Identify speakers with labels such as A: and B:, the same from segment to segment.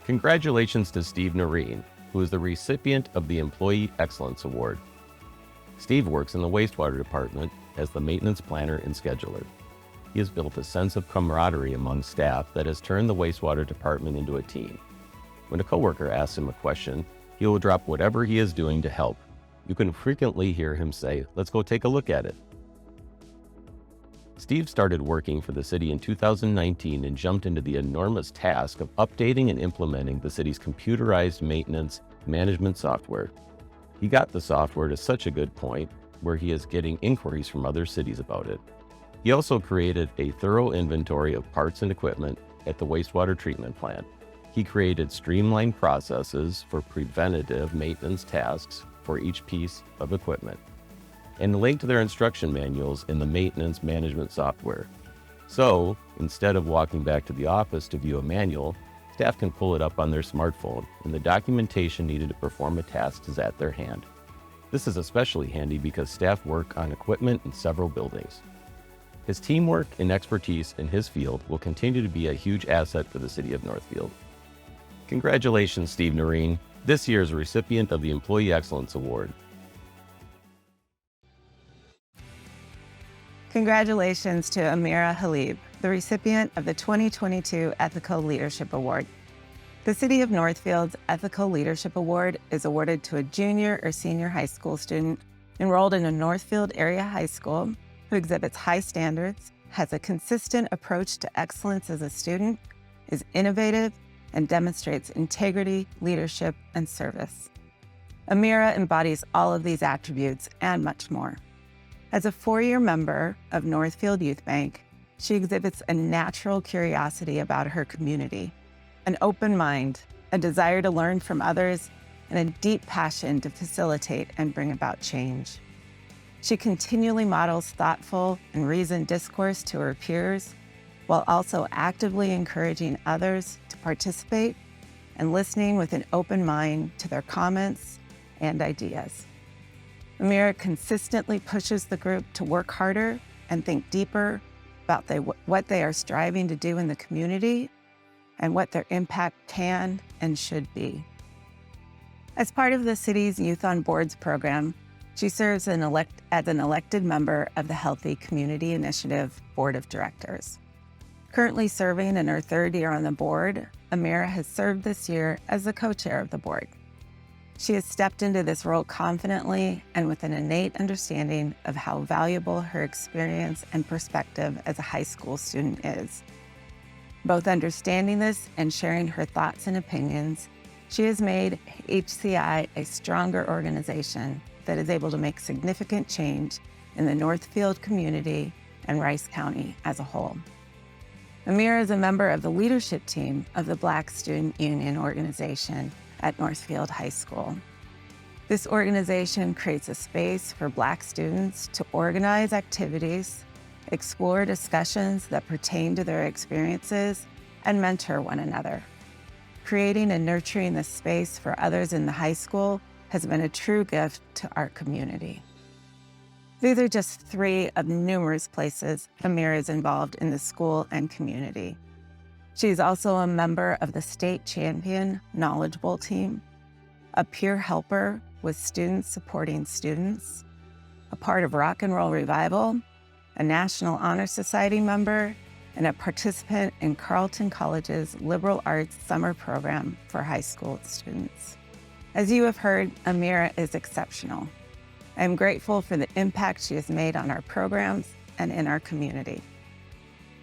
A: Congratulations to Steve Noreen, who is the recipient of the Employee Excellence Award. Steve works in the wastewater department as the maintenance planner and scheduler. He has built a sense of camaraderie among staff that has turned the wastewater department into a team. When a coworker asks him a question, he will drop whatever he is doing to help. You can frequently hear him say, "Let's go take a look at it." Steve started working for the city in 2019 and jumped into the enormous task of updating and implementing the city's computerized maintenance management software. He got the software to such a good point where he is getting inquiries from other cities about it. He also created a thorough inventory of parts and equipment at the wastewater treatment plant. He created streamlined processes for preventative maintenance tasks for each piece of equipment, and linked their instruction manuals in the maintenance management software. So, instead of walking back to the office to view a manual, staff can pull it up on their smartphone, and the documentation needed to perform a task is at their hand. This is especially handy because staff work on equipment in several buildings. His teamwork and expertise in his field will continue to be a huge asset for the city of Northfield. Congratulations, Steve Noreen, this year's recipient of the Employee Excellence Award.
B: Congratulations to Amira Halib, the recipient of the 2022 Ethical Leadership Award. The City of Northfield's Ethical Leadership Award is awarded to a junior or senior high school student enrolled in a Northfield area high school who exhibits high standards, has a consistent approach to excellence as a student, is innovative, and demonstrates integrity, leadership, and service. Amira embodies all of these attributes and much more. As a four-year member of Northfield Youth Bank, she exhibits a natural curiosity about her community, an open mind, a desire to learn from others, and a deep passion to facilitate and bring about change. She continually models thoughtful and reasoned discourse to her peers, while also actively encouraging others to participate and listening with an open mind to their comments and ideas. Amira consistently pushes the group to work harder and think deeper about what they are striving to do in the community and what their impact can and should be. As part of the city's Youth on Boards program, she serves as an elected member of the Healthy Community Initiative Board of Directors. Currently serving in her third year on the board, Amira has served this year as the co-chair of the board. She has stepped into this role confidently and with an innate understanding of how valuable her experience and perspective as a high school student is. Both understanding this and sharing her thoughts and opinions, she has made HCI a stronger organization that is able to make significant change in the Northfield community and Rice County as a whole. Amira is a member of the leadership team of the Black Student Union organization at Northfield High School. This organization creates a space for Black students to organize activities, explore discussions that pertain to their experiences, and mentor one another. Creating and nurturing this space for others in the high school has been a true gift to our community. These are just three of numerous places Amira is involved in the school and community. She's also a member of the state champion Knowledge Bowl team, a peer helper with students supporting students, a part of Rock and Roll Revival, a National Honor Society member, and a participant in Carleton College's Liberal Arts Summer Program for high school students. As you have heard, Amira is exceptional. I am grateful for the impact she has made on our programs and in our community.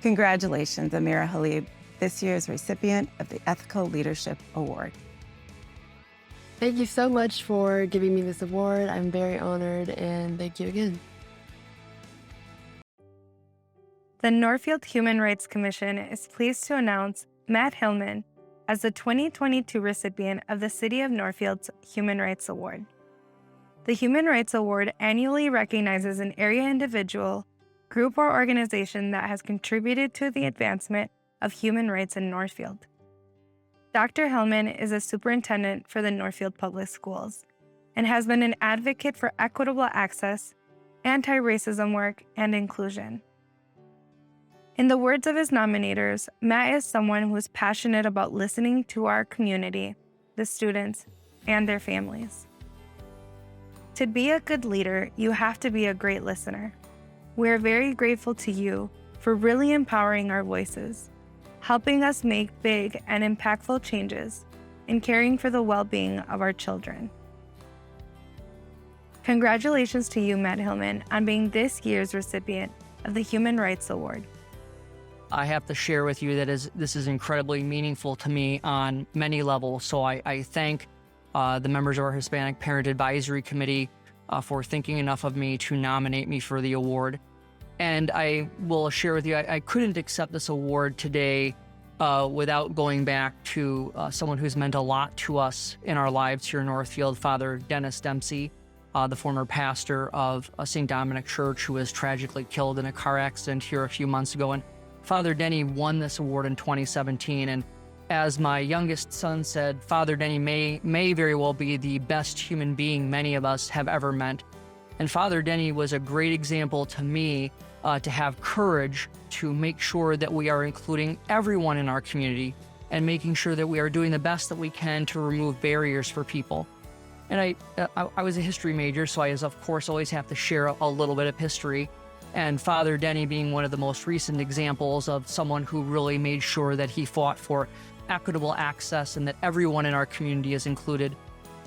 B: Congratulations, Amira Halib, this year's recipient of the Ethical Leadership Award.
C: Thank you so much for giving me this award. I'm very honored, and thank you again.
D: The Northfield Human Rights Commission is pleased to announce Matt Hillman as the 2022 recipient of the City of Northfield's Human Rights Award. The Human Rights Award annually recognizes an area individual, group, or organization that has contributed to the advancement of human rights in Northfield. Dr. Hillman is a superintendent for the Northfield Public Schools and has been an advocate for equitable access, anti-racism work, and inclusion. In the words of his nominators, Matt is someone who is passionate about listening to our community, the students, and their families. To be a good leader, you have to be a great listener. We are very grateful to you for really empowering our voices, helping us make big and impactful changes, and caring for the well-being of our children. Congratulations to you, Matt Hillman, on being this year's recipient of the Human Rights Award.
E: I have to share with you that this is incredibly meaningful to me on many levels. So I thank the members of our Hispanic Parent Advisory Committee for thinking enough of me to nominate me for the award. And I will share with you, I couldn't accept this award today without going back to someone who's meant a lot to us in our lives here in Northfield, Father Dennis Dempsey, the former pastor of St. Dominic Church, who was tragically killed in a car accident here a few months ago. And Father Denny won this award in 2017. And as my youngest son said, Father Denny may very well be the best human being many of us have ever met. And Father Denny was a great example to me to have courage to make sure that we are including everyone in our community and making sure that we are doing the best that we can to remove barriers for people. And I was a history major, so I, of course, always have to share a little bit of history. And Father Denny being one of the most recent examples of someone who really made sure that he fought for equitable access and that everyone in our community is included.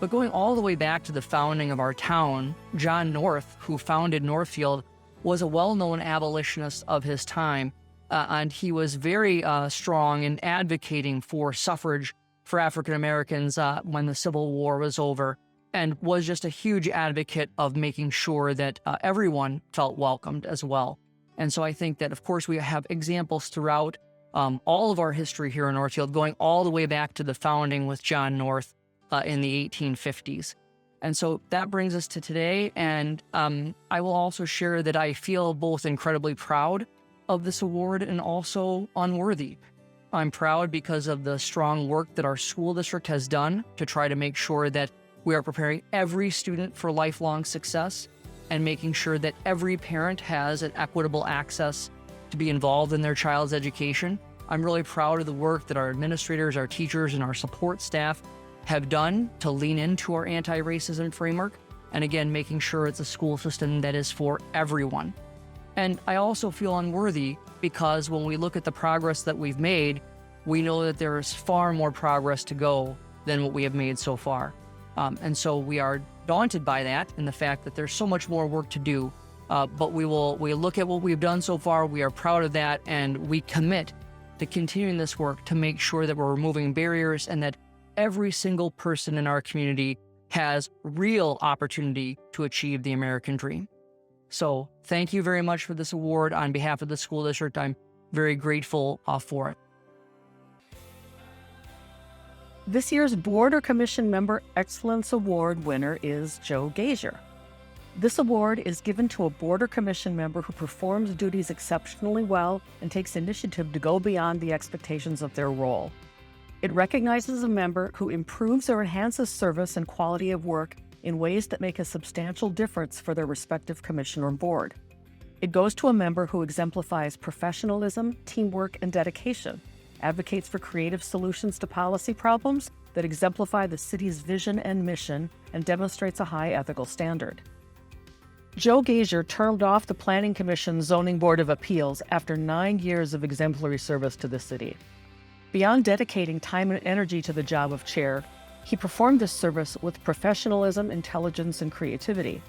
E: But going all the way back to the founding of our town, John North, who founded Northfield, was a well-known abolitionist of his time, and he was very strong in advocating for suffrage for African Americans when the Civil War was over, and was just a huge advocate of making sure that everyone felt welcomed as well. And so I think that, of course, we have examples throughout all of our history here in Northfield, going all the way back to the founding with John North in the 1850s. And so that brings us to today, and I will also share that I feel both incredibly proud of this award and also unworthy. I'm proud because of the strong work that our school district has done to try to make sure that we are preparing every student for lifelong success and making sure that every parent has an equitable access to be involved in their child's education. I'm really proud of the work that our administrators, our teachers, and our support staff have done to lean into our anti-racism framework, and again, making sure it's a school system that is for everyone. And I also feel unworthy because when we look at the progress that we've made, we know that there is far more progress to go than what we have made so far. And so we are daunted by that and the fact that there's so much more work to do. But we look at what we've done so far, we are proud of that, and we commit to continuing this work to make sure that we're removing barriers and that every single person in our community has real opportunity to achieve the American dream. So thank you very much for this award. On behalf of the school district, I'm very grateful for it.
F: This year's Board or Commission Member Excellence Award winner is Joe Gazier. This award is given to a board or commission member who performs duties exceptionally well and takes initiative to go beyond the expectations of their role. It recognizes a member who improves or enhances service and quality of work in ways that make a substantial difference for their respective commission or board. It goes to a member who exemplifies professionalism, teamwork, and dedication, advocates for creative solutions to policy problems that exemplify the city's vision and mission, and demonstrates a high ethical standard. Joe Gazier termed off the Planning Commission Zoning Board of Appeals after 9 years of exemplary service to the city. Beyond dedicating time and energy to the job of chair, he performed this service with professionalism, intelligence, and creativity.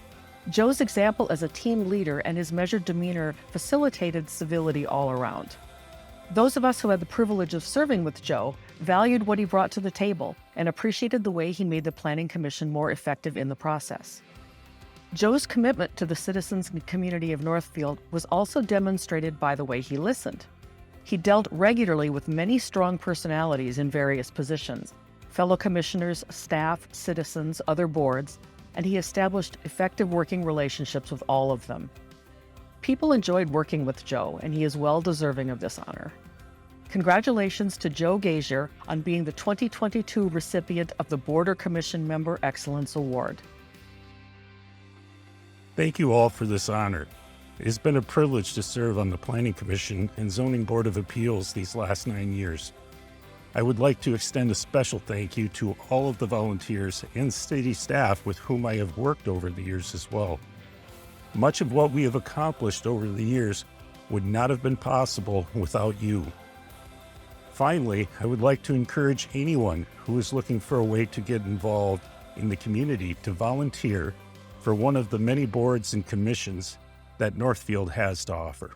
F: Joe's example as a team leader and his measured demeanor facilitated civility all around. Those of us who had the privilege of serving with Joe valued what he brought to the table and appreciated the way he made the Planning Commission more effective in the process. Joe's commitment to the citizens and community of Northfield was also demonstrated by the way he listened. He dealt regularly with many strong personalities in various positions, fellow commissioners, staff, citizens, other boards, and he established effective working relationships with all of them. People enjoyed working with Joe, and he is well deserving of this honor. Congratulations to Joe Gazier on being the 2022 recipient of the Board or Commission Member Excellence Award.
G: Thank you all for this honor. It has been a privilege to serve on the Planning Commission and Zoning Board of Appeals these last 9 years. I would like to extend a special thank you to all of the volunteers and city staff with whom I have worked over the years as well. Much of what we have accomplished over the years would not have been possible without you. Finally, I would like to encourage anyone who is looking for a way to get involved in the community to volunteer for one of the many boards and commissions that Northfield has to offer.